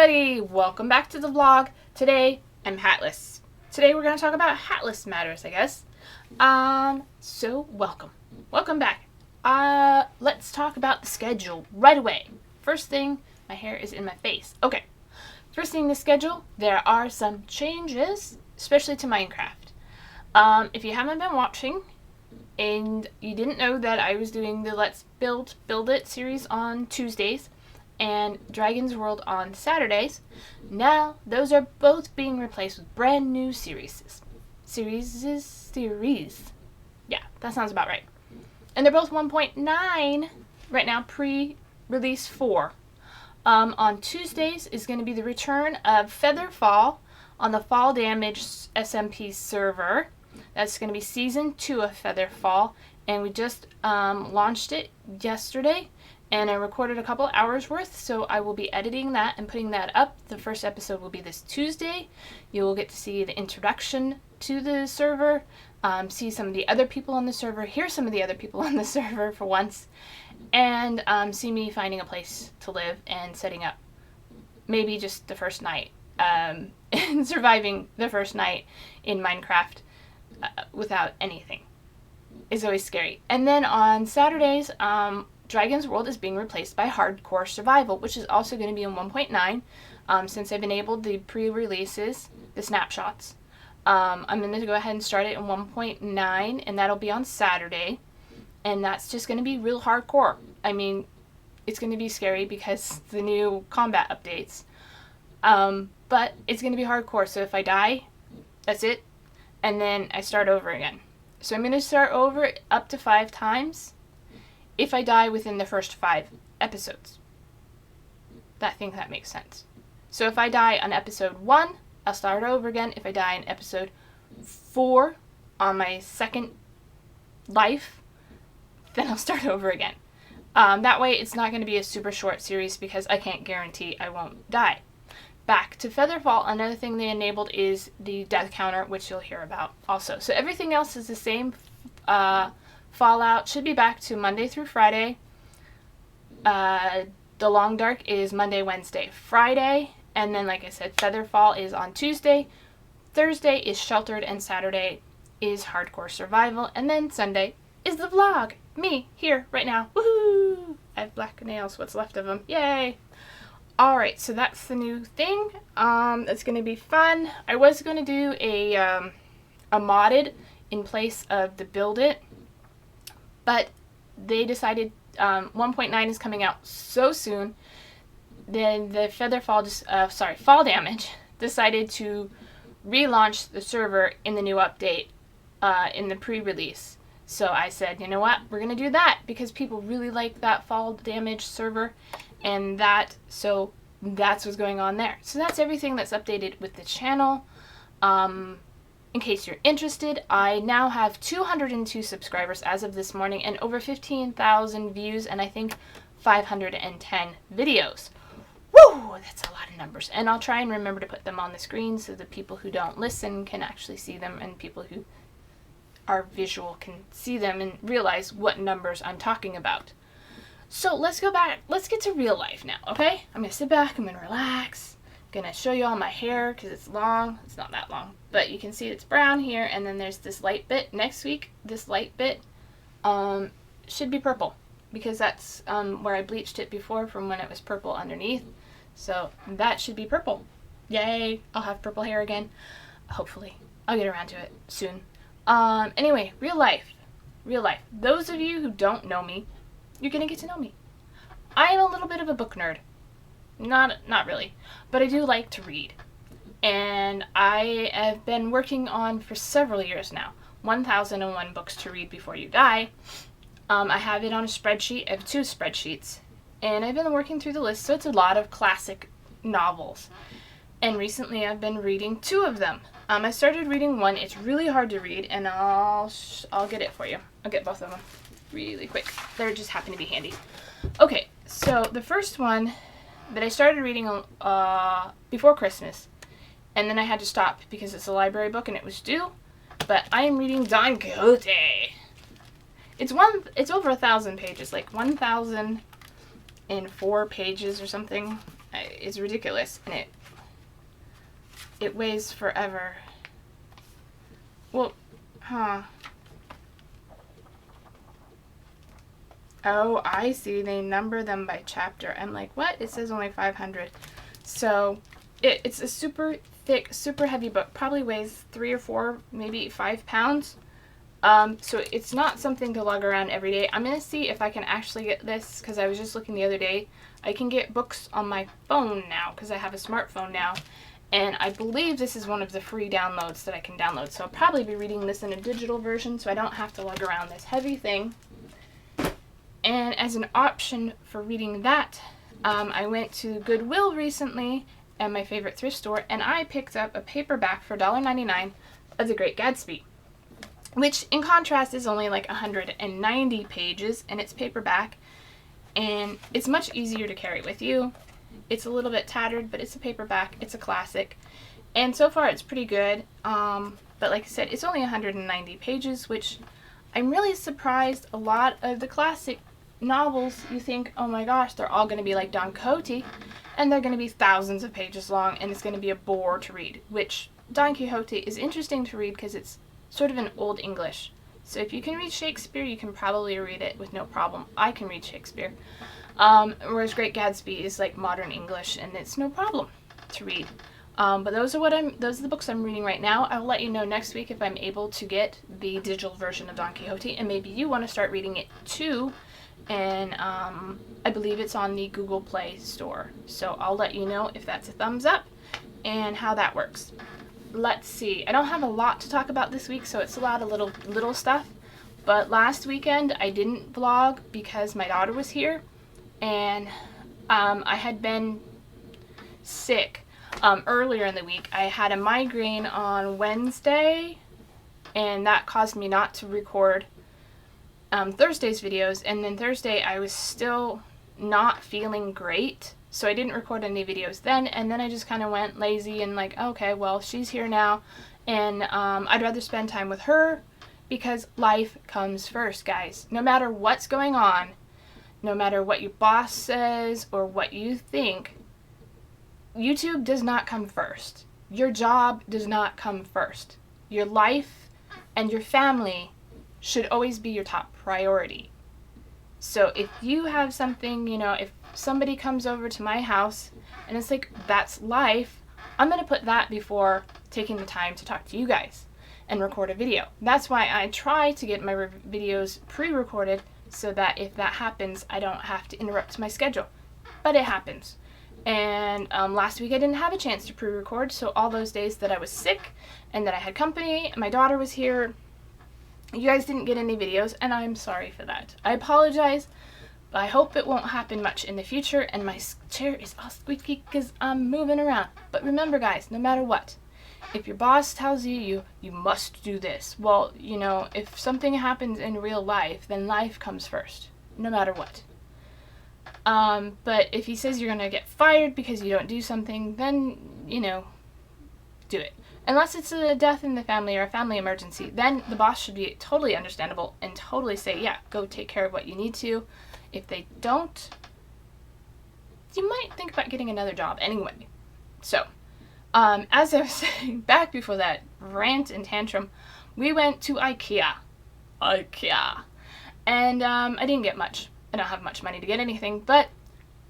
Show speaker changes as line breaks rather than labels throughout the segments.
everybody! Welcome back to the vlog. Today, I'm hatless. Today we're going to talk about hatless matters, I guess. So welcome. Welcome back. Let's talk about the schedule right away. First thing, my hair is in my face. Okay. First thing, the schedule, there are some changes, especially to Minecraft. If you haven't been watching, and you didn't know that I was doing the Let's Build It series on Tuesdays, and Dragon's World on Saturdays, now those are both being replaced with brand new series. Yeah, that sounds about right. And they're both 1.9 right now, pre-release 4. On Tuesdays is going to be the return of Featherfall on the Fall Damage SMP server. That's going to be Season 2 of Featherfall, and we just launched it yesterday. And I recorded a couple hours worth, so I will be editing that and putting that up. The first episode will be this Tuesday. You will get to see the introduction to the server, see some of the other people on the server, hear some of the other people on the server for once, and see me finding a place to live and setting up maybe just the first night, and surviving the first night in Minecraft without anything. It's always scary. And then on Saturdays, Dragon's World is being replaced by Hardcore Survival, which is also going to be in 1.9. Since I've enabled the pre-releases, the snapshots, I'm going to go ahead and start it in 1.9, and that'll be on Saturday. And that's just going to be real hardcore. I mean, it's going to be scary because the new combat updates. But it's going to be hardcore, so if I die, that's it. And then I start over again. So I'm going to start over up to 5 times. If I die within the first 5 episodes. I think that makes sense. So if I die on episode 1, I'll start over again. If I die in episode 4 on my second life, then I'll start over again. That way it's not going to be a super short series because I can't guarantee I won't die. Back to Featherfall, another thing they enabled is the death counter, which you'll hear about also. So everything else is the same. Fallout should be back to Monday through Friday. The Long Dark is Monday, Wednesday, Friday. And then, like I said, Featherfall is on Tuesday. Thursday is Sheltered, and Saturday is Hardcore Survival. And then Sunday is the vlog. Me, here, right now. Woohoo! I have black nails, what's left of them. Yay! Alright, so that's the new thing. It's going to be fun. I was going to do a modded in place of the Build It. But they decided 1.9 is coming out so soon. Then the Fall Damage decided to relaunch the server in the new update in the pre-release. So I said, you know what, we're gonna do that because people really like that Fall Damage server, and so that's what's going on there. So that's everything that's updated with the channel. In case you're interested, I now have 202 subscribers as of this morning and over 15,000 views and I think 510 videos. Woo! That's a lot of numbers. And I'll try and remember to put them on the screen so the people who don't listen can actually see them and people who are visual can see them and realize what numbers I'm talking about. So let's go back. Let's get to real life now, okay? I'm going to sit back. I'm going to relax. Gonna show you all my hair because it's long. It's not that long, but you can see it's brown here, and then there's this light bit. Next week, this light bit should be purple because that's where I bleached it before from when it was purple underneath. So that should be purple. Yay! I'll have purple hair again. Hopefully, I'll get around to it soon. Anyway, real life. Those of you who don't know me, you're gonna get to know me. I am a little bit of a book nerd. Not really, but I do like to read, and I have been working on for several years now 1001 books to read before you die. I have it on a spreadsheet. I have 2 spreadsheets, and I've been working through the list, so it's a lot of classic novels, and recently I've been reading 2 of them. I started reading one. It's really hard to read, and I'll get it for you. I'll get both of them really quick. They just happen to be handy. Okay, so the first one that I started reading before Christmas, and then I had to stop because it's a library book and it was due, but I am reading Don Quixote. It's over 1,000 pages, like 1,004 pages or something. I is ridiculous, and it weighs forever. Well, huh. Oh, I see. They number them by chapter. I'm like, what? It says only 500. So it's a super thick, super heavy book. Probably weighs 3 or 4, maybe 5 pounds. So it's not something to lug around every day. I'm going to see if I can actually get this, because I was just looking the other day. I can get books on my phone now, because I have a smartphone now. And I believe this is one of the free downloads that I can download. So I'll probably be reading this in a digital version, so I don't have to lug around this heavy thing. And as an option for reading that, I went to Goodwill recently, at my favorite thrift store, and I picked up a paperback for $1.99 of The Great Gatsby, which in contrast is only like 190 pages, and it's paperback, and it's much easier to carry with you. It's a little bit tattered, but it's a paperback. It's a classic, and so far it's pretty good. But like I said, it's only 190 pages, which I'm really surprised. A lot of the classic novels, you think, oh my gosh, they're all going to be like Don Quixote, and they're going to be thousands of pages long, and it's going to be a bore to read, which Don Quixote is interesting to read because it's sort of an Old English. So if you can read Shakespeare, you can probably read it with no problem. I can read Shakespeare. Whereas Great Gatsby is like modern English, and it's no problem to read. But those are the books I'm reading right now. I'll let you know next week if I'm able to get the digital version of Don Quixote, and maybe you want to start reading it too. And I believe it's on the Google Play Store. So I'll let you know if that's a thumbs up and how that works. Let's see. I don't have a lot to talk about this week, so it's a lot of little stuff. But last weekend I didn't vlog because my daughter was here, and I had been sick earlier in the week. I had a migraine on Wednesday, and that caused me not to record Thursday's videos, and then Thursday I was still not feeling great, so I didn't record any videos then, and then I just kind of went lazy and like, okay, well, she's here now, and I'd rather spend time with her, because life comes first, guys. No matter what's going on, no matter what your boss says or what you think, YouTube does not come first. Your job does not come first. Your life and your family should always be your top priority. So if you have something, if somebody comes over to my house and it's like, that's life, I'm going to put that before taking the time to talk to you guys and record a video. That's why I try to get my videos pre-recorded, so that if that happens, I don't have to interrupt my schedule. But it happens. And last week I didn't have a chance to pre-record, so all those days that I was sick and that I had company and my daughter was here, you guys didn't get any videos, and I'm sorry for that. I apologize, but I hope it won't happen much in the future, and my chair is all squeaky because I'm moving around. But remember, guys, no matter what, if your boss tells you must do this, well, if something happens in real life, then life comes first, no matter what. But if he says you're going to get fired because you don't do something, then, do it. Unless it's a death in the family or a family emergency, then the boss should be totally understandable and totally say, yeah, go take care of what you need to. If they don't, you might think about getting another job anyway. So, as I was saying, back before that rant and tantrum, we went to IKEA. And I didn't get much. I don't have much money to get anything, but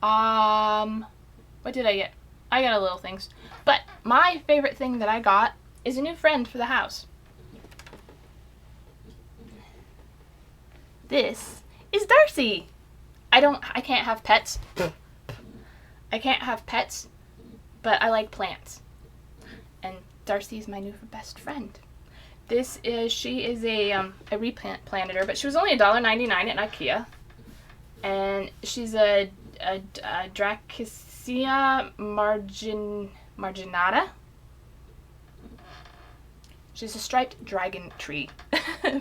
what did I get? I got a little things. But my favorite thing that I got is a new friend for the house. This is Darcy. I can't have pets. I can't have pets, but I like plants. And Darcy is my new best friend. She is a replanted her, but she was only $1.99 at IKEA. And she's a Dracacia marginata. She's a striped dragon tree,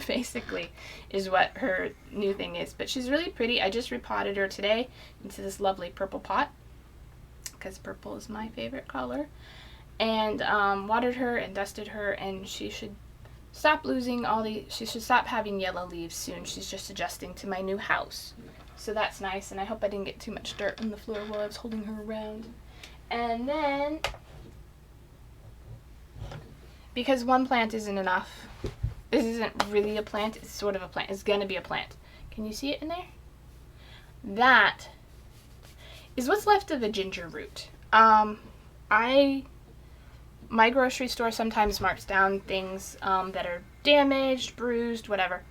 basically, is what her new thing is. But she's really pretty. I just repotted her today into this lovely purple pot, because purple is my favorite color. And watered her and dusted her, and she should stop she should stop having yellow leaves soon. She's just adjusting to my new house. So that's nice, and I hope I didn't get too much dirt on the floor while I was holding her around. And then, because one plant isn't enough, this isn't really a plant, it's sort of a plant. It's gonna be a plant. Can you see it in there? That is what's left of a ginger root. My grocery store sometimes marks down things that are damaged, bruised, whatever.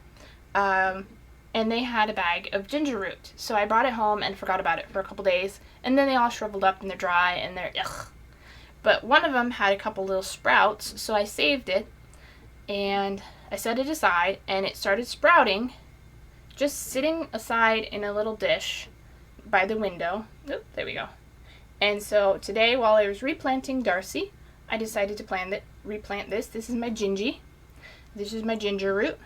And they had a bag of ginger root. So I brought it home and forgot about it for a couple days. And then they all shriveled up and they're dry and they're ugh. But one of them had a couple little sprouts, so I saved it and I set it aside and it started sprouting, just sitting aside in a little dish by the window. Oop, there we go. And so today, while I was replanting Darcy, I decided to replant this. This is my gingy. This is my ginger root.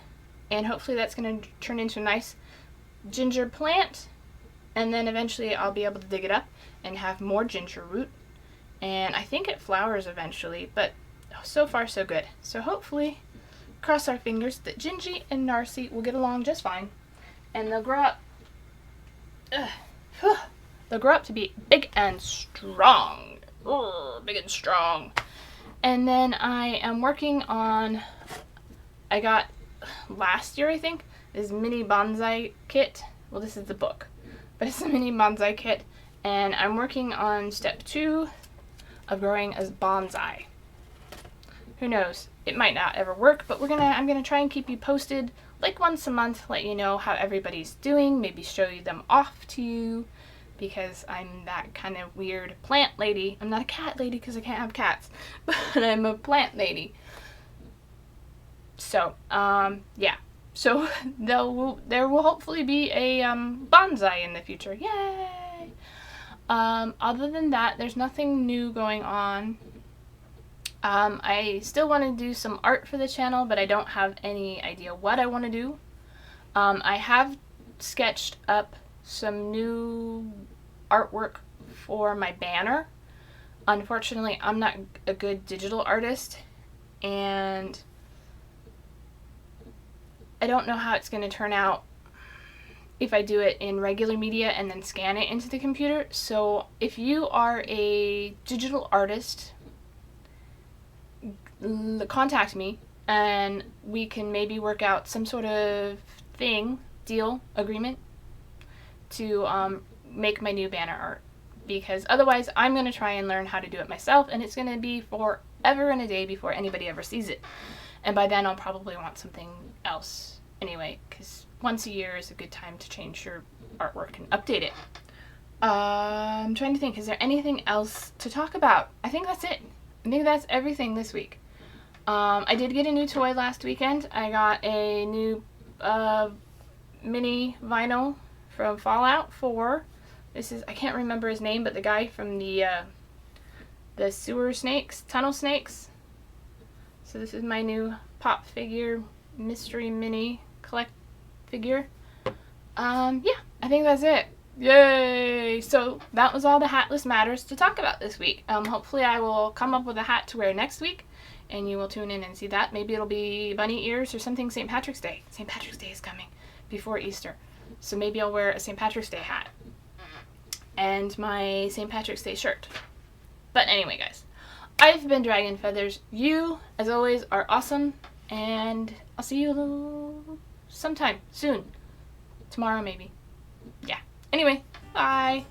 And hopefully that's going to turn into a nice ginger plant. And then eventually I'll be able to dig it up and have more ginger root. And I think it flowers eventually, but so far so good. So hopefully, cross our fingers that Gingy and Darcy will get along just fine. And they'll grow up. They'll grow up to be big and strong. Big and strong. And then I am working on, I got last year I think, this mini bonsai kit. Well, this is the book, but it's a mini bonsai kit. And I'm working on step 2 of growing as bonsai. Who knows? It might not ever work, but I'm gonna try and keep you posted like once a month, let you know how everybody's doing, maybe show you them off to you, because I'm that kind of weird plant lady. I'm not a cat lady because I can't have cats, but I'm a plant lady. So, yeah. So there will hopefully be a bonsai in the future. Yay! Other than that, there's nothing new going on. I still want to do some art for the channel, but I don't have any idea what I want to do. I have sketched up some new artwork for my banner. Unfortunately, I'm not a good digital artist, and I don't know how it's going to turn out if I do it in regular media and then scan it into the computer. So if you are a digital artist, contact me and we can maybe work out some sort of deal, agreement to make my new banner art. Because otherwise I'm going to try and learn how to do it myself, and it's going to be forever and a day before anybody ever sees it. And by then I'll probably want something else anyway, because once a year is a good time to change your artwork and update it. I'm trying to think, is there anything else to talk about? I think that's it. I think that's everything this week. I did get a new toy last weekend. I got a new mini vinyl from Fallout 4. This is, I can't remember his name, but the guy from the sewer snakes, tunnel snakes. So this is my new pop figure, mystery mini collect figure. Yeah, I think that's it. Yay! So that was all the Hatless matters to talk about this week. Hopefully I will come up with a hat to wear next week, and you will tune in and see that. Maybe it'll be bunny ears or something. St. Patrick's Day. St. Patrick's Day is coming before Easter. So maybe I'll wear a St. Patrick's Day hat and my St. Patrick's Day shirt. But anyway, guys, I've been DragnFeathers. You, as always, are awesome, and I'll see you sometime soon. Tomorrow, maybe. Yeah. Anyway, bye.